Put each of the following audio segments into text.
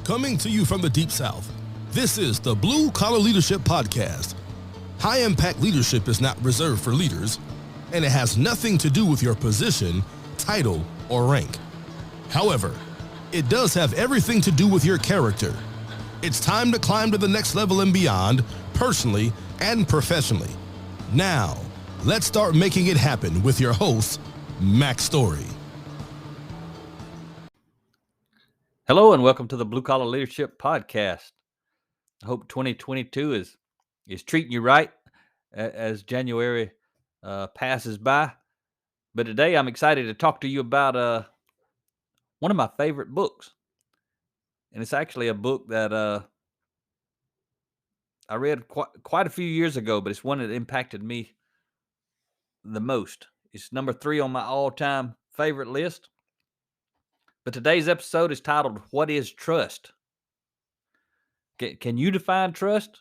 Coming to you from the Deep South, this is the Blue Collar Leadership Podcast. High impact leadership is not reserved for leaders, and it has nothing to do with your position, title, or rank. However, it does have everything to do with your character. It's time to climb to the next level and beyond, personally and professionally. Now, let's start making it happen with your host, Mac Story. Hello and welcome to the Blue Collar Leadership Podcast. I hope 2022 is treating you right as January passes by. But today I'm excited to talk to you about one of my favorite books. And it's actually a book that I read quite a few years ago, but it's one that impacted me the most. It's number 3 on my all-time favorite list. But today's episode is titled, What is Trust? Can you define trust?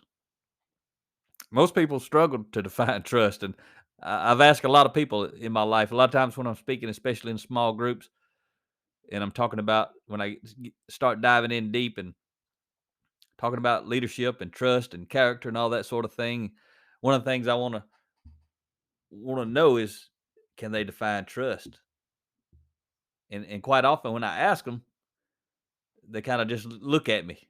Most people struggle to define trust. And I've asked a lot of people in my life, a lot of times when I'm speaking, especially in small groups, and I'm talking about when I start diving in deep and talking about leadership and trust and character and all that sort of thing. One of the things I want to know is, can they define trust? And quite often when I ask them, they kind of just look at me.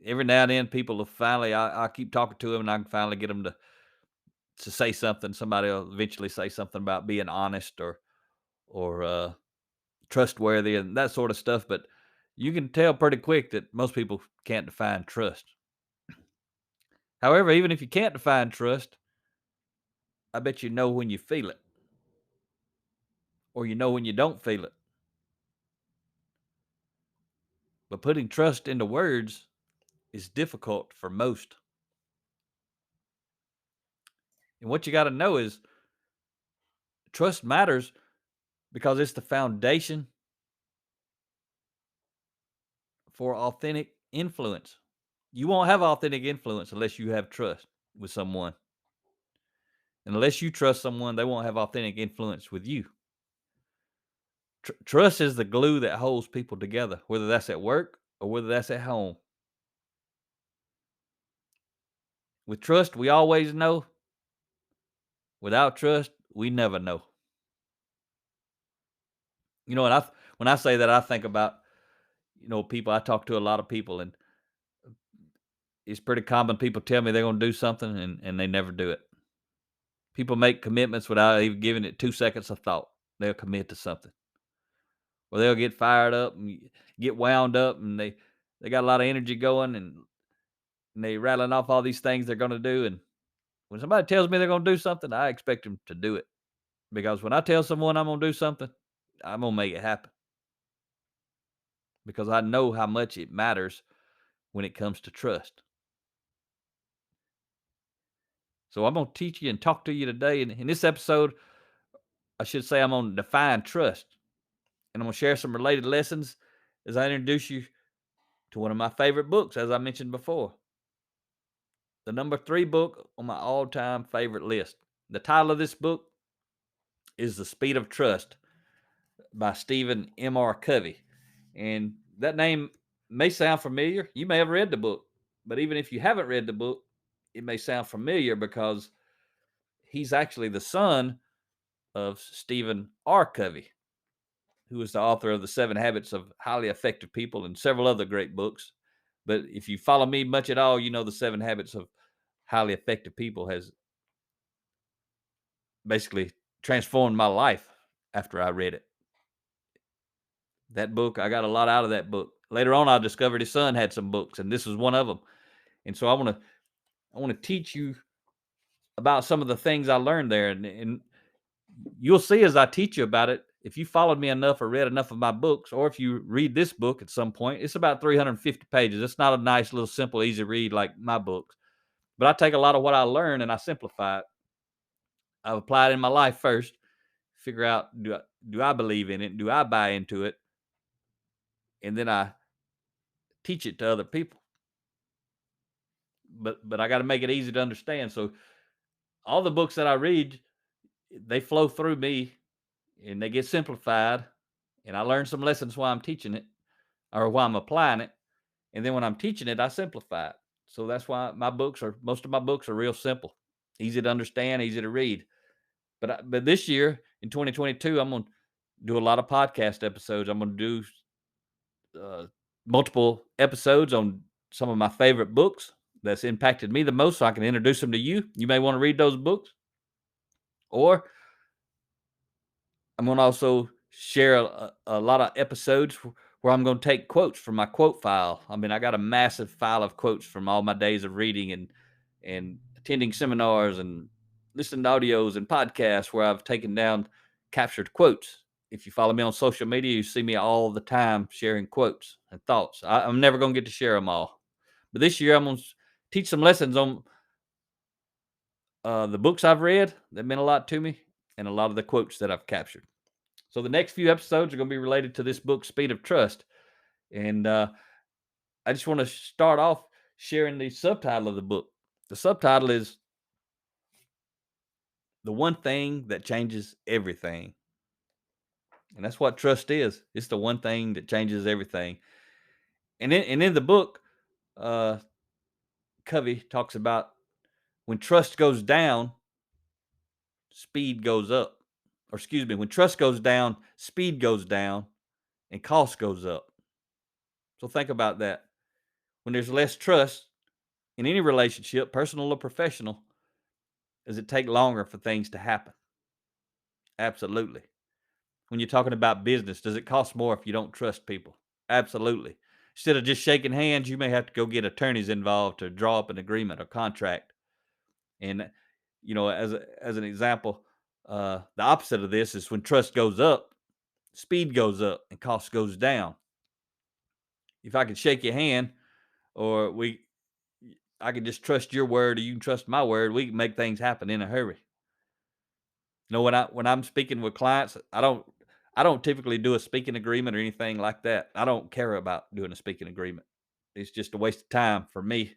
Every now and then, people will finally, I keep talking to them, and I can finally get them to say something. Somebody will eventually say something about being honest or trustworthy and that sort of stuff. But you can tell pretty quick that most people can't define trust. However, even if you can't define trust, I bet you know when you feel it, or you know when you don't feel it. But putting trust into words is difficult for most. And what you got to know is trust matters because it's the foundation for authentic influence. You won't have authentic influence unless you have trust with someone. And unless you trust someone, they won't have authentic influence with you. Trust is the glue that holds people together, whether that's at work or whether that's at home. With trust, we always know. Without trust, we never know. You know, and when I say that, I think about, people. I talk to a lot of people, and it's pretty common. People tell me they're going to do something, and they never do it. People make commitments without even giving it 2 seconds of thought. They'll commit to something. Or they'll get fired up and get wound up, and they got a lot of energy going, and they rattling off all these things they're going to do. And when somebody tells me they're going to do something, I expect them to do it. Because when I tell someone I'm going to do something, I'm going to make it happen. Because I know how much it matters when it comes to trust. So I'm going to teach you and talk to you today. And in this episode, I should say I'm going to define trust. And I'm going to share some related lessons as I introduce you to one of my favorite books, as I mentioned before. The number 3 book on my all-time favorite list. The title of this book is The Speed of Trust by Stephen M.R. Covey. And that name may sound familiar. You may have read the book. But even if you haven't read the book, it may sound familiar because he's actually the son of Stephen R. Covey, who is the author of The 7 Habits of Highly Effective People and several other great books. But if you follow me much at all, you know The 7 Habits of Highly Effective People has basically transformed my life after I read it. That book, I got a lot out of that book. Later on, I discovered his son had some books, and this was one of them. And so I want to teach you about some of the things I learned there. And you'll see as I teach you about it, if you followed me enough or read enough of my books, or if you read this book at some point, it's about 350 pages. It's not a nice little simple, easy read like my books. But I take a lot of what I learned and I simplify it. I've applied it in my life first, figure out, do I believe in it? Do I buy into it? And then I teach it to other people. But I got to make it easy to understand. So all the books that I read, they flow through me and they get simplified. And I learn some lessons while I'm teaching it or while I'm applying it. And then when I'm teaching it, I simplify it. So that's why most of my books are real simple, easy to understand, easy to read. But this year in 2022, I'm gonna do a lot of podcast episodes. I'm gonna do multiple episodes on some of my favorite books that's impacted me the most, so I can introduce them to you. You may want to read those books, or I'm going to also share a lot of episodes where I'm going to take quotes from my quote file. I mean, I got a massive file of quotes from all my days of reading and attending seminars and listening to audios and podcasts where I've taken down captured quotes. If you follow me on social media, you see me all the time sharing quotes and thoughts. I'm never going to get to share them all. But this year, I'm going to teach some lessons on the books I've read that meant a lot to me and a lot of the quotes that I've captured. So the next few episodes are going to be related to this book, Speed of Trust. And I just want to start off sharing the subtitle of the book. The subtitle is The One Thing That Changes Everything. And that's what trust is. It's the one thing that changes everything. And in the book, Covey talks about when trust goes down, speed goes up. Or excuse me, when trust goes down, speed goes down, and cost goes up. So think about that. When there's less trust in any relationship, personal or professional, does it take longer for things to happen? Absolutely. When you're talking about business, does it cost more if you don't trust people? Absolutely. Instead of just shaking hands, you may have to go get attorneys involved to draw up an agreement or contract. And as an example, the opposite of this is when trust goes up, speed goes up, and cost goes down. If I could shake your hand, or I can just trust your word, or you can trust my word, we can make things happen in a hurry. When I'm speaking with clients, I don't typically do a speaking agreement or anything like that. I don't care about doing a speaking agreement. It's just a waste of time for me.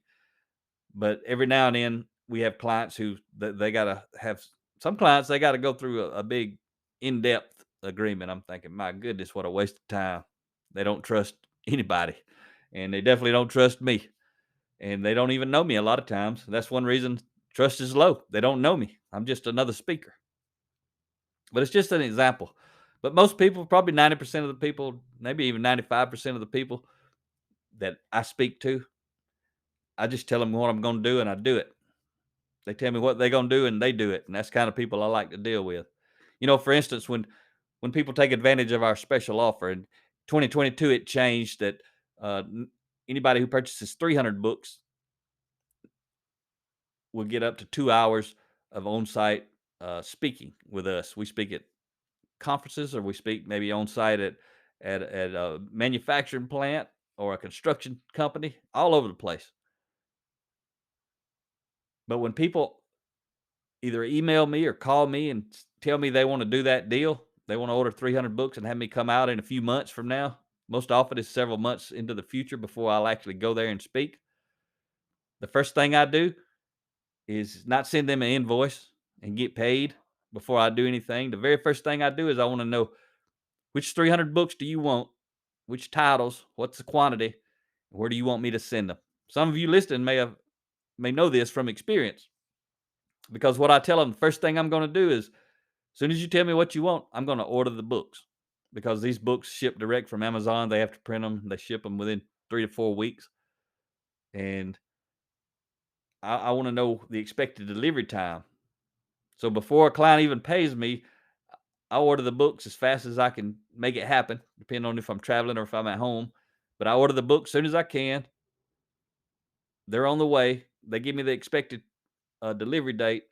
But every now and then we have clients who they got to have some clients, they got to go through a big in-depth agreement. I'm thinking, my goodness, what a waste of time. They don't trust anybody, and they definitely don't trust me, and they don't even know me a lot of times. That's one reason trust is low. They don't know me. I'm just another speaker. But it's just an example. But most people, probably 90% of the people, maybe even 95% of the people that I speak to, I just tell them what I'm going to do and I do it. They tell me what they're going to do and they do it. And that's the kind of people I like to deal with. For instance, when people take advantage of our special offer in 2022, it changed that anybody who purchases 300 books will get up to 2 hours of on-site speaking with us. We speak at conferences, or we speak maybe on site at a manufacturing plant or a construction company, all over the place. But when people either email me or call me and tell me they want to do that deal, they want to order 300 books and have me come out in a few months from now. Most often it's several months into the future before I'll actually go there and speak. The first thing I do is not send them an invoice and get paid before I do anything. The very first thing I do is I want to know, which 300 books do you want? Which titles? What's the quantity? Where do you want me to send them? Some of you listening may know this from experience, because what I tell them, the first thing I'm going to do is, as soon as you tell me what you want, I'm going to order the books, because these books ship direct from Amazon. They have to print them. They ship them within 3 to 4 weeks. And I want to know the expected delivery time. So before a client even pays me, I order the books as fast as I can make it happen, depending on if I'm traveling or if I'm at home. But I order the books as soon as I can. They're on the way. They give me the expected delivery date,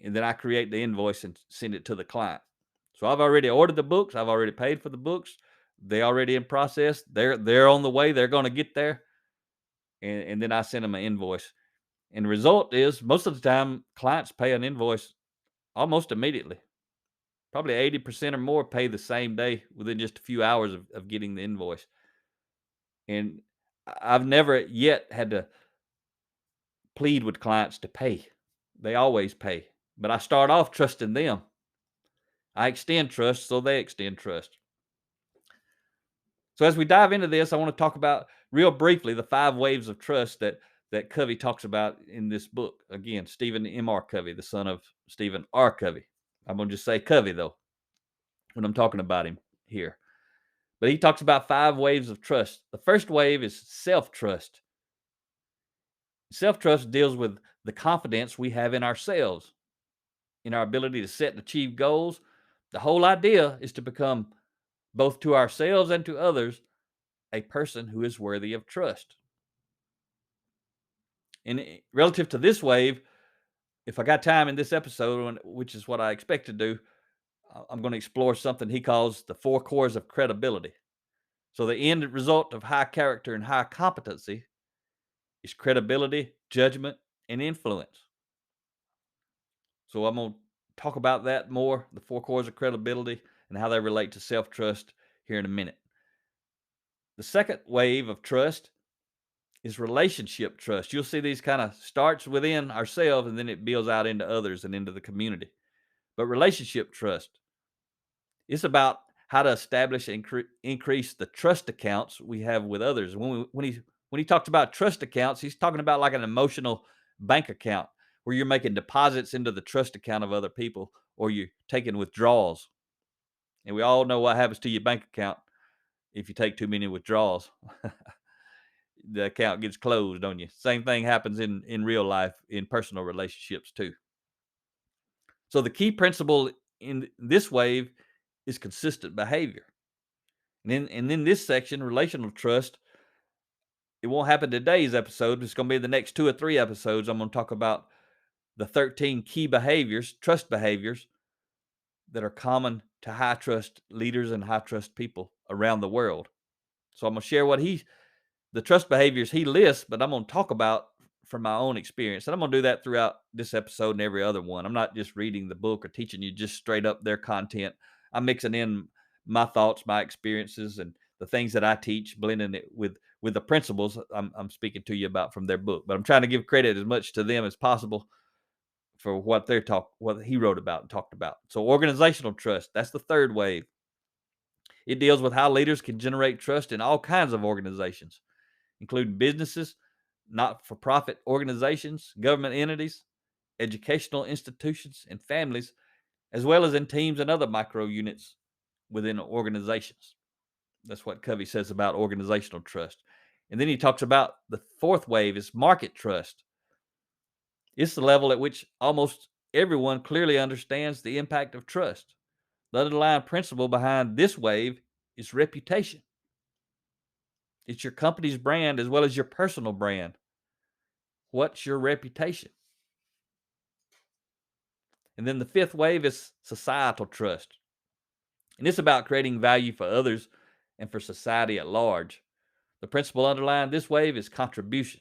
and then I create the invoice and send it to the client. So I've already ordered the books. I've already paid for the books. They're already in process. They're on the way. They're going to get there, and then I send them an invoice. And the result is, most of the time, clients pay an invoice almost immediately. Probably 80% or more pay the same day within just a few hours of getting the invoice. And I've never yet had to plead with clients to pay. They always pay. But I start off trusting them. I extend trust, so they extend trust. So as we dive into this, I want to talk about real briefly the 5 waves of trust that Covey talks about in this book. Again, Stephen M.R. Covey, the son of Stephen R. Covey. I'm going to just say Covey, though, when I'm talking about him here. But he talks about 5 waves of trust. The first wave is self-trust. Self-trust deals with the confidence we have in ourselves, in our ability to set and achieve goals. The whole idea is to become, both to ourselves and to others, a person who is worthy of trust. And relative to this wave, if I got time in this episode, which is what I expect to do, I'm going to explore something he calls the 4 cores of credibility. So the end result of high character and high competency is credibility, judgment, and influence. So I'm going to talk about that more, the 4 cores of credibility and how they relate to self-trust here in a minute. The second wave of trust is relationship trust. You'll see these kind of starts within ourselves and then it builds out into others and into the community. But relationship trust, it's about how to establish and increase the trust accounts we have with others. When he talks about trust accounts, he's talking about like an emotional bank account where you're making deposits into the trust account of other people or you're taking withdrawals. And we all know what happens to your bank account if you take too many withdrawals. The account gets closed on you. Same thing happens in real life, in personal relationships too. So the key principle in this wave is consistent behavior. And in this section, relational trust, it won't happen today's episode. It's going to be the next 2 or 3 episodes. I'm going to talk about the 13 key behaviors, trust behaviors, that are common to high trust leaders and high trust people around the world. So I'm going to share the trust behaviors he lists, but I'm going to talk about from my own experience. And I'm going to do that throughout this episode and every other one. I'm not just reading the book or teaching you just straight up their content. I'm mixing in my thoughts, my experiences, and the things that I teach, blending it with the principles I'm speaking to you about from their book. But I'm trying to give credit as much to them as possible for what he wrote about and talked about. So organizational trust, that's the third wave. It deals with how leaders can generate trust in all kinds of organizations, including businesses, not-for-profit organizations, government entities, educational institutions, and families, as well as in teams and other micro units within organizations. That's what Covey says about organizational trust. And then he talks about the fourth wave is market trust. It's the level at which almost everyone clearly understands the impact of trust. The underlying principle behind this wave is reputation. It's your company's brand as well as your personal brand. What's your reputation? And then the fifth wave is societal trust. And it's about creating value for others and for society at large. The principle underlying this wave is contribution.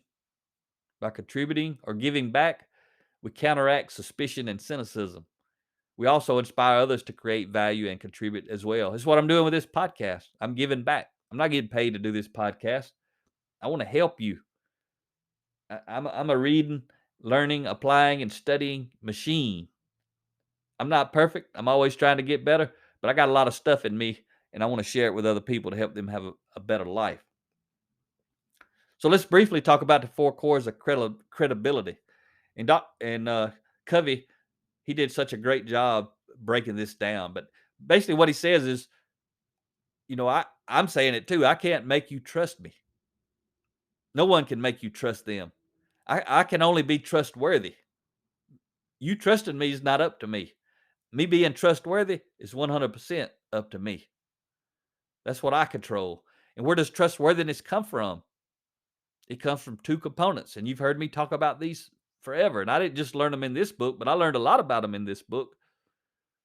By contributing or giving back, we counteract suspicion and cynicism. We also inspire others to create value and contribute as well. It's what I'm doing with this podcast. I'm giving back. I'm not getting paid to do this podcast. I want to help you. I'm a reading, learning, applying, and studying machine. I'm not perfect. I'm always trying to get better, but I got a lot of stuff in me, and I want to share it with other people to help them have a better life. So let's briefly talk about the 4 cores of credibility. And Covey, he did such a great job breaking this down. But basically what he says is, I'm saying it too. I can't make you trust me. No one can make you trust them. I can only be trustworthy. You trusting me is not up to me. Me being trustworthy is 100% up to me. That's what I control. And where does trustworthiness come from? It comes from 2 components. And you've heard me talk about these forever. And I didn't just learn them in this book, but I learned a lot about them in this book.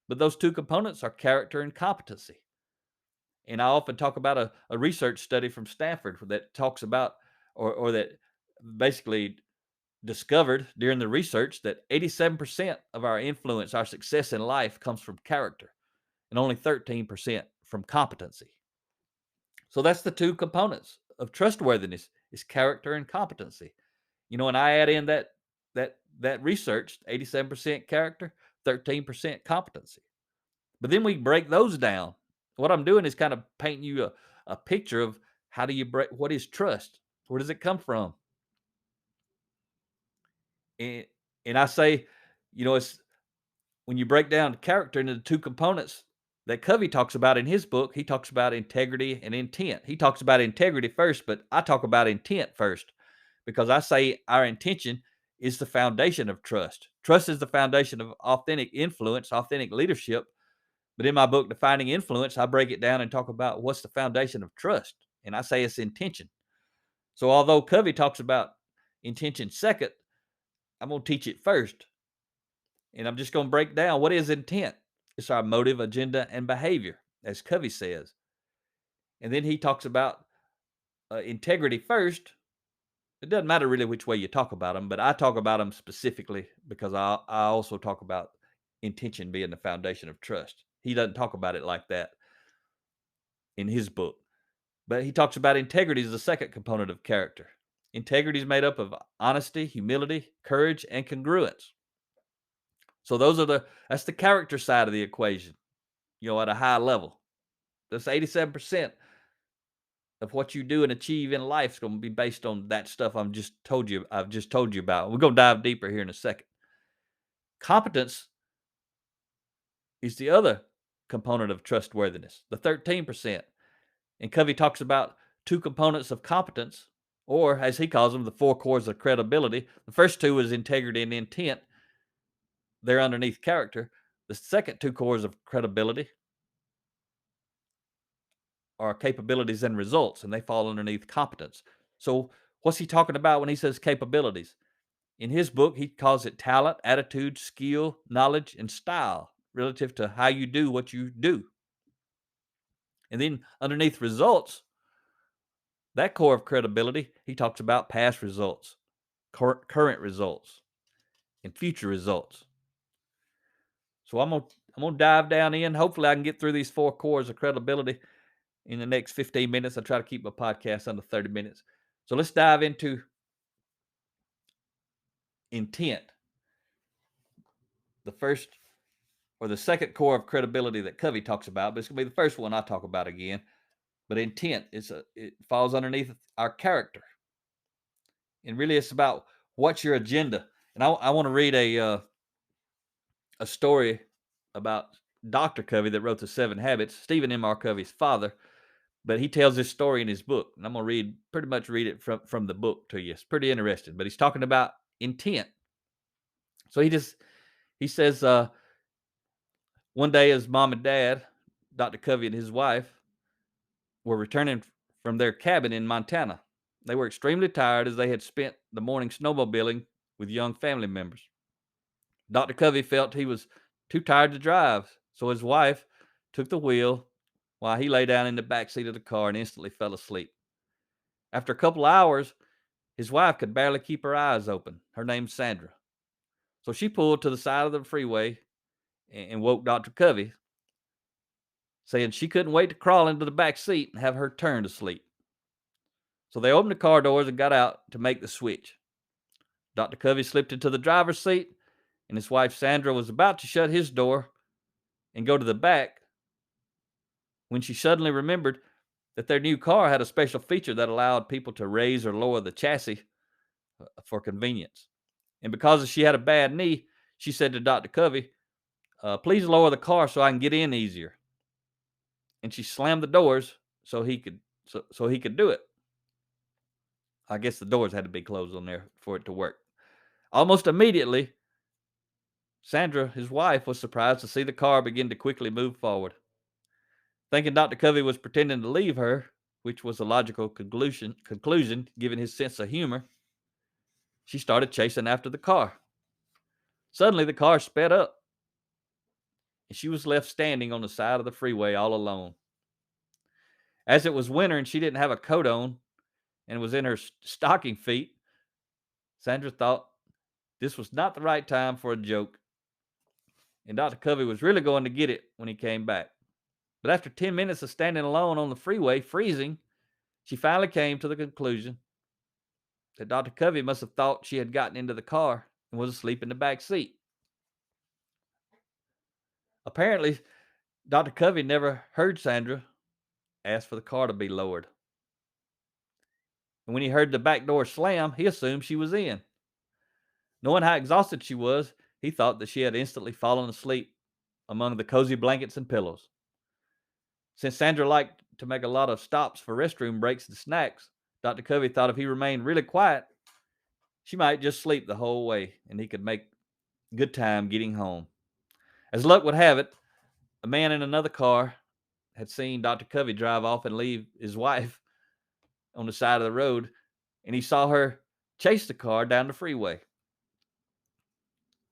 But those 2 components are character and competency. And I often talk about a research study from Stanford that talks about, or that basically discovered during the research, that 87% of our influence, our success in life, comes from character, and only 13% from competency. So that's the 2 components of trustworthiness, is character and competency. And I add in that research, 87% character, 13% competency. But then we break those down. What I'm doing is kind of painting you a picture of how do you break, what is trust? Where does it come from? And, and I say, it's when you break down character into the two components that Covey talks about in his book. He talks about integrity and intent. He talks about integrity first, but I talk about intent first because I say our intention is the foundation of trust. Trust is the foundation of authentic influence, authentic leadership. But in my book, Defining Influence, I break it down and talk about what's the foundation of trust. And I say it's intention. So although Covey talks about intention second, I'm going to teach it first. And I'm just going to break down what is intent. It's our motive, agenda, and behavior, as Covey says. And then he talks about integrity first. It doesn't matter really which way you talk about them, but I talk about them specifically because I also talk about intention being the foundation of trust. He doesn't talk about it like that in his book. But he talks about integrity as the second component of character. Integrity is made up of honesty, humility, courage, and congruence. So that's the character side of the equation, at a high level. That's 87% of what you do and achieve in life is going to be based on that stuff I've just told you about. We're going to dive deeper here in a second. Competence is the other component of trustworthiness, the 13%. And Covey talks about two components of competence, or as he calls them, the four cores of credibility. The first two is integrity and intent. They're underneath character. The second two cores of credibility are capabilities and results, and they fall underneath competence. So what's he talking about when he says capabilities? In his book, he calls it talent, attitude, skill, knowledge, and style relative to how you do what you do. And then underneath results, that core of credibility, he talks about past results, current results, and future results. So I'm gonna dive down in. Hopefully, I can get through these four cores of credibility in the next 15 minutes. I try to keep my podcast under 30 minutes. So let's dive into intent. The first or the second core of credibility that Covey talks about, but it's gonna be the first one I talk about again. But intent it falls underneath our character, and really it's about what's your agenda. And I want to read a story about Dr. Covey that wrote the 7 Habits, Stephen M. R. Covey's father. But he tells this story in his book, and I'm going to pretty much read it from the book to you. It's pretty interesting, but he's talking about intent. So he says, one day his mom and dad, Dr. Covey and his wife, were returning from their cabin in Montana. They were extremely tired as they had spent the morning snowmobiling with young family members. Dr. Covey felt he was too tired to drive, so his wife took the wheel while he lay down in the back seat of the car and instantly fell asleep. After a couple hours, his wife could barely keep her eyes open. Her name's Sandra. So she pulled to the side of the freeway and woke Dr. Covey, saying she couldn't wait to crawl into the back seat and have her turn to sleep. So they opened the car doors and got out to make the switch. Dr. Covey slipped into the driver's seat, and his wife Sandra was about to shut his door and go to the back when she suddenly remembered that their new car had a special feature that allowed people to raise or lower the chassis for convenience. And because she had a bad knee, she said to Dr. Covey, please lower the car so I can get in easier. And she slammed the doors so he could do it. I guess the doors had to be closed on there for it to work. Almost immediately, Sandra, his wife, was surprised to see the car begin to quickly move forward. Thinking Dr. Covey was pretending to leave her, which was a logical conclusion given his sense of humor, she started chasing after the car. Suddenly, the car sped up, and she was left standing on the side of the freeway all alone. As it was winter and she didn't have a coat on and was in her stocking feet, Sandra thought this was not the right time for a joke, and Dr. Covey was really going to get it when he came back. But after 10 minutes of standing alone on the freeway, freezing, she finally came to the conclusion that Dr. Covey must have thought she had gotten into the car and was asleep in the back seat. Apparently, Dr. Covey never heard Sandra asked for the car to be lowered. And when he heard the back door slam, he assumed she was in. Knowing how exhausted she was, he thought that she had instantly fallen asleep among the cozy blankets and pillows. Since Sandra liked to make a lot of stops for restroom breaks and snacks, Dr. Covey thought if he remained really quiet, she might just sleep the whole way and he could make good time getting home. As luck would have it, a man in another car had seen Dr. Covey drive off and leave his wife on the side of the road, and he saw her chase the car down the freeway.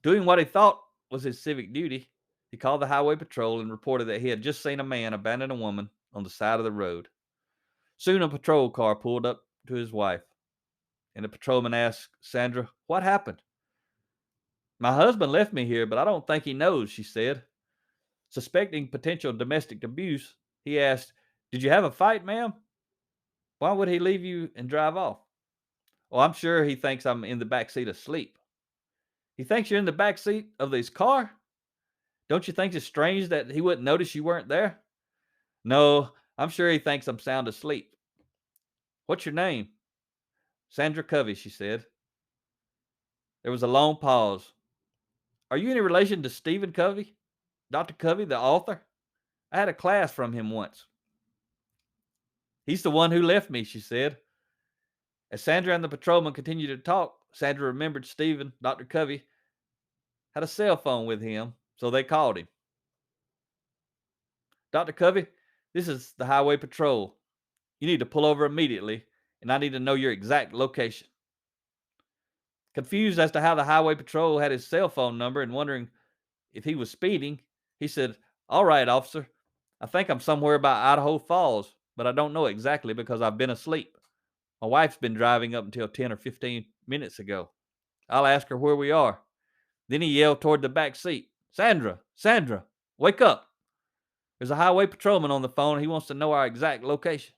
Doing what he thought was his civic duty, he called the highway patrol and reported that he had just seen a man abandon a woman on the side of the road. Soon a patrol car pulled up to his wife, and the patrolman asked Sandra, "What happened?" "My husband left me here, but I don't think he knows," she said. Suspecting potential domestic abuse, he asked, "Did you have a fight, ma'am? Why would he leave you and drive off?" "Oh, I'm sure he thinks I'm in the back seat asleep." "He thinks you're in the back seat of his car? Don't you think it's strange that he wouldn't notice you weren't there?" "No, I'm sure he thinks I'm sound asleep." "What's your name?" "Sandra Covey," she said. There was a long pause. "Are you any relation to Stephen Covey? Dr. Covey, the author? I had a class from him once." "He's the one who left me," she said. As Sandra and the patrolman continued to talk, Sandra remembered Stephen, Dr. Covey, had a cell phone with him, so they called him. "Dr. Covey, this is the highway patrol. You need to pull over immediately, and I need to know your exact location." Confused as to how the highway patrol had his cell phone number and wondering if he was speeding, he said, "All right, officer. I think I'm somewhere by Idaho Falls, but I don't know exactly because I've been asleep. My wife's been driving up until 10 or 15 minutes ago. I'll ask her where we are." Then he yelled toward the back seat, "Sandra, Sandra, wake up. There's a highway patrolman on the phone. He wants to know our exact location."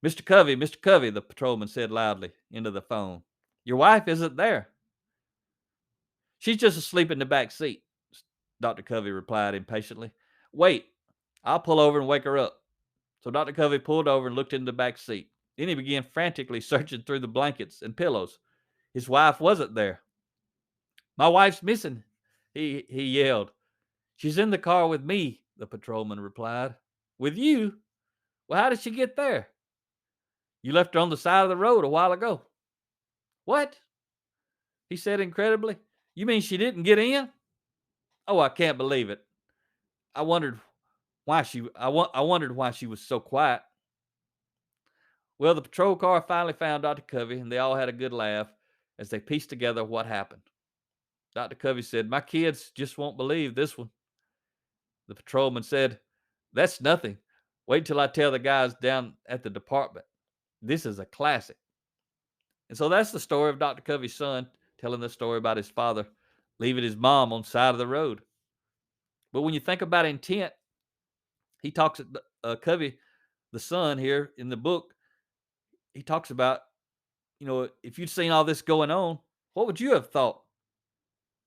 Mr. Covey," the patrolman said loudly into the phone. "Your wife isn't there." "She's just asleep in the back seat," Dr. Covey replied impatiently. "Wait, I'll pull over and wake her up." So Dr. Covey pulled over and looked into the back seat. Then he began frantically searching through the blankets and pillows. His wife wasn't there. "My wife's missing," he yelled. "She's in the car with me," the patrolman replied. "With you? Well, how did she get there?" "You left her on the side of the road a while ago." "What?" he said incredibly. "You mean she didn't get in? Oh, I can't believe it. I wondered why she was so quiet." Well, the patrol car finally found Dr. Covey, and they all had a good laugh as they pieced together what happened. Dr. Covey said, "My kids just won't believe this one." The patrolman said, "That's nothing. Wait till I tell the guys down at the department. This is a classic." And so that's the story of Dr. Covey's son telling the story about his father leaving his mom on the side of the road. But when you think about intent, he talks, Covey, the son here in the book, he talks about, if you'd seen all this going on, what would you have thought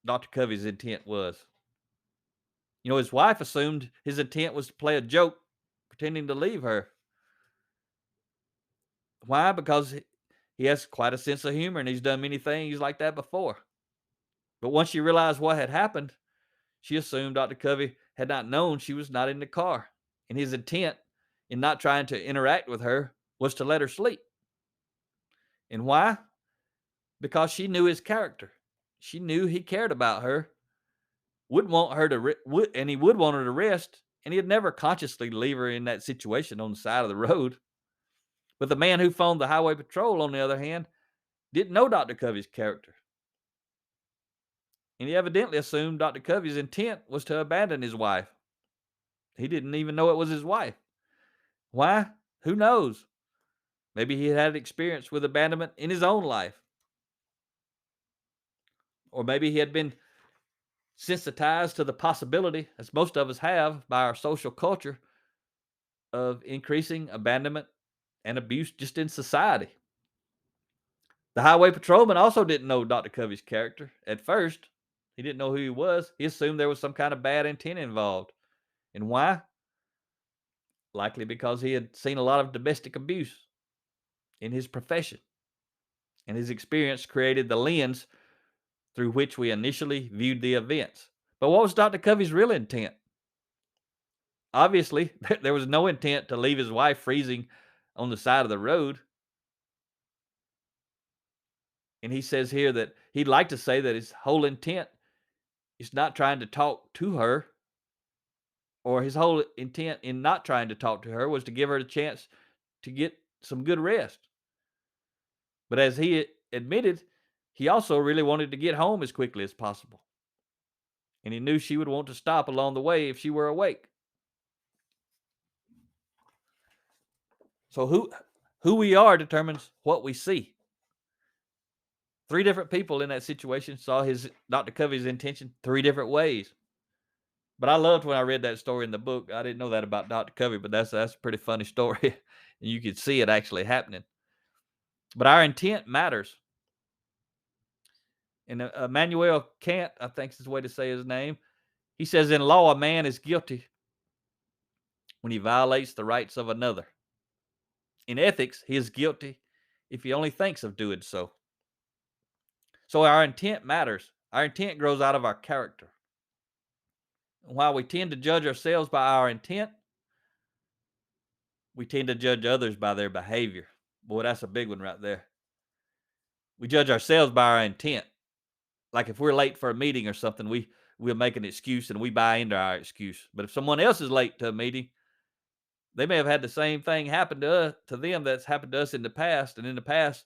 Dr. Covey's intent was? His wife assumed his intent was to play a joke, pretending to leave her. Why? Because he has quite a sense of humor and he's done many things like that before. But once she realized what had happened, she assumed Dr. Covey had not known she was not in the car. And his intent in not trying to interact with her was to let her sleep. And why? Because she knew his character. She knew he cared about her, would want her to, and he would want her to rest, and he'd never consciously leave her in that situation on the side of the road. But the man who phoned the highway patrol, on the other hand, didn't know Dr. Covey's character. And he evidently assumed Dr. Covey's intent was to abandon his wife. He didn't even know it was his wife. Why? Who knows? Maybe he had experience with abandonment in his own life. Or maybe he had been sensitized to the possibility, as most of us have by our social culture, of increasing abandonment and abuse just in society. The highway patrolman also didn't know Dr. Covey's character at first. He didn't know who he was. He assumed there was some kind of bad intent involved. And why? likely because he had seen a lot of domestic abuse in his profession, and his experience created the lens through which we initially viewed the events. But what was Dr. Covey's real intent? Obviously, there was no intent to leave his wife freezing on the side of the road. And he says here that he'd like to say that his whole intent is not trying to talk to her, or his whole intent in not trying to talk to her was to give her the chance to get some good rest. But as he admitted, he also really wanted to get home as quickly as possible. And he knew she would want to stop along the way if she were awake. So who we are determines what we see. 3 different people in that situation saw Dr. Covey's intention 3 different ways. But I loved when I read that story in the book. I didn't know that about Dr. Covey, but that's a pretty funny story. And you could see it actually happening. But our intent matters. And Immanuel Kant, I think is the way to say his name, he says, in law, a man is guilty when he violates the rights of another. In ethics, he is guilty if he only thinks of doing so. So our intent matters. Our intent grows out of our character. And while we tend to judge ourselves by our intent, we tend to judge others by their behavior. Boy, that's a big one right there. We judge ourselves by our intent. Like if we're late for a meeting or something, we'll make an excuse and we buy into our excuse. But if someone else is late to a meeting, they may have had the same thing happen to them that's happened to us in the past. And in the past,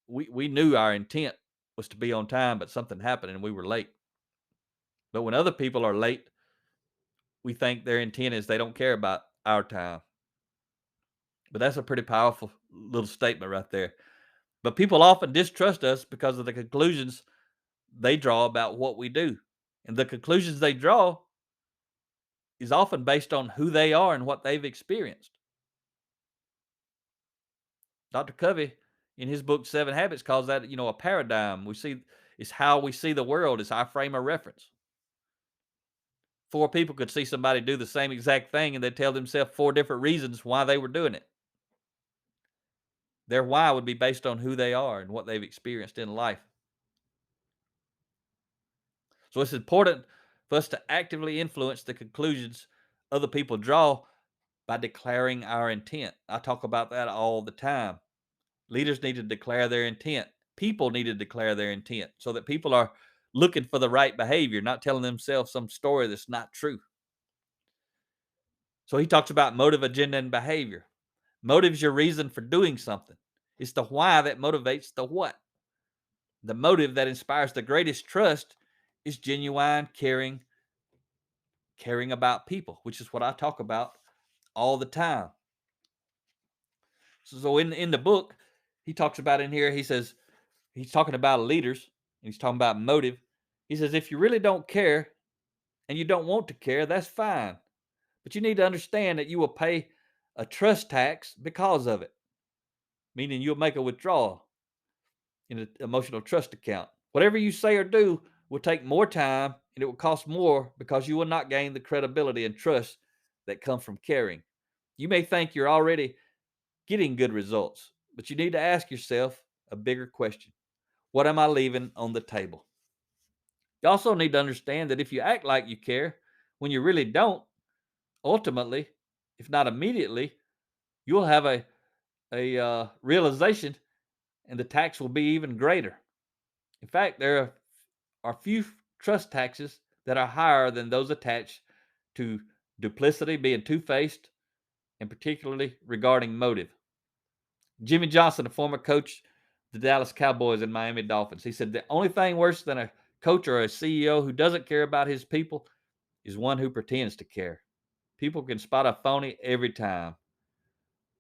we knew our intent was to be on time, but something happened and we were late. But when other people are late, we think their intent is they don't care about our time. But that's a pretty powerful little statement right there. But people often distrust us because of the conclusions they draw about what we do. And the conclusions they draw is often based on who they are and what they've experienced. Dr. Covey, in his book, 7 Habits, calls that, a paradigm. It's how we see the world. It's our frame of reference. 4 people could see somebody do the same exact thing and they'd tell themselves 4 different reasons why they were doing it. Their why would be based on who they are and what they've experienced in life. So it's important for us to actively influence the conclusions other people draw by declaring our intent. I talk about that all the time. Leaders need to declare their intent. People need to declare their intent so that people are looking for the right behavior, not telling themselves some story that's not true. So he talks about motive, agenda, and behavior. Motive is your reason for doing something. It's the why that motivates the what. The motive that inspires the greatest trust is genuine caring about people, which is what I talk about all the time. So in the book, he talks about in here, he says, he's talking about leaders, and he's talking about motive. He says, if you really don't care and you don't want to care, that's fine. But you need to understand that you will pay a trust tax because of it, meaning you'll make a withdrawal in an emotional trust account. Whatever you say or do will take more time and it will cost more because you will not gain the credibility and trust that come from caring. You may think you're already getting good results, but you need to ask yourself a bigger question. What am I leaving on the table? You also need to understand that if you act like you care when you really don't, ultimately, if not immediately, you'll have a realization and the tax will be even greater. In fact, there are few trust taxes that are higher than those attached to duplicity, being two-faced, and particularly regarding motive. Jimmy Johnson, a former coach of the Dallas Cowboys and Miami Dolphins, he said the only thing worse than a coach or a CEO who doesn't care about his people is one who pretends to care. People can spot a phony every time.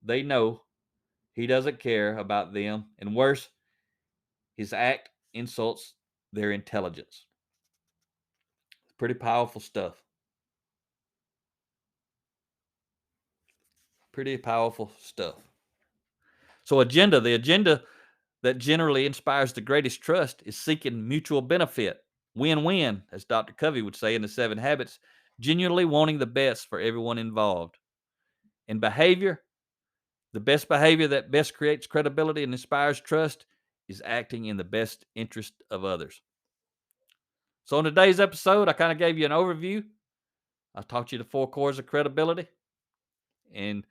They know he doesn't care about them, and worse, his act insults their intelligence. Pretty powerful stuff. Pretty powerful stuff. So the agenda that generally inspires the greatest trust is seeking mutual benefit. Win-win, as Dr. Covey would say in the 7 Habits, genuinely wanting the best for everyone involved. In behavior, the best behavior that best creates credibility and inspires trust is acting in the best interest of others. So in today's episode, I kind of gave you an overview. I taught you the 4 cores of credibility and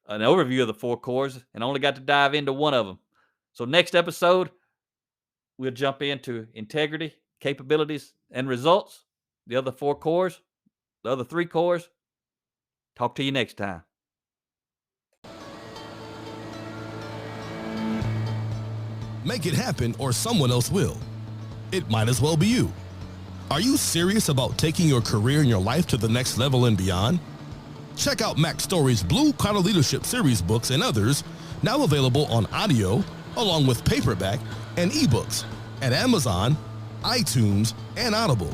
an overview of the 4 cores, and only got to dive into one of them. So next episode, we'll jump into integrity, capabilities, and results. The other 4 cores, the other 3 cores. Talk to you next time. Make it happen or someone else will. It might as well be you. Are you serious about taking your career and your life to the next level and beyond? Check out Mac Story's Blue Collar Leadership series books and others, now available on audio, along with paperback and ebooks at Amazon, iTunes, and Audible.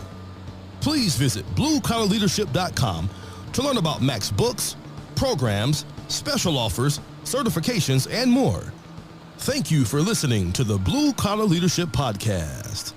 Please visit bluecollarleadership.com to learn about Mac's books, programs, special offers, certifications, and more. Thank you for listening to the Blue Collar Leadership Podcast.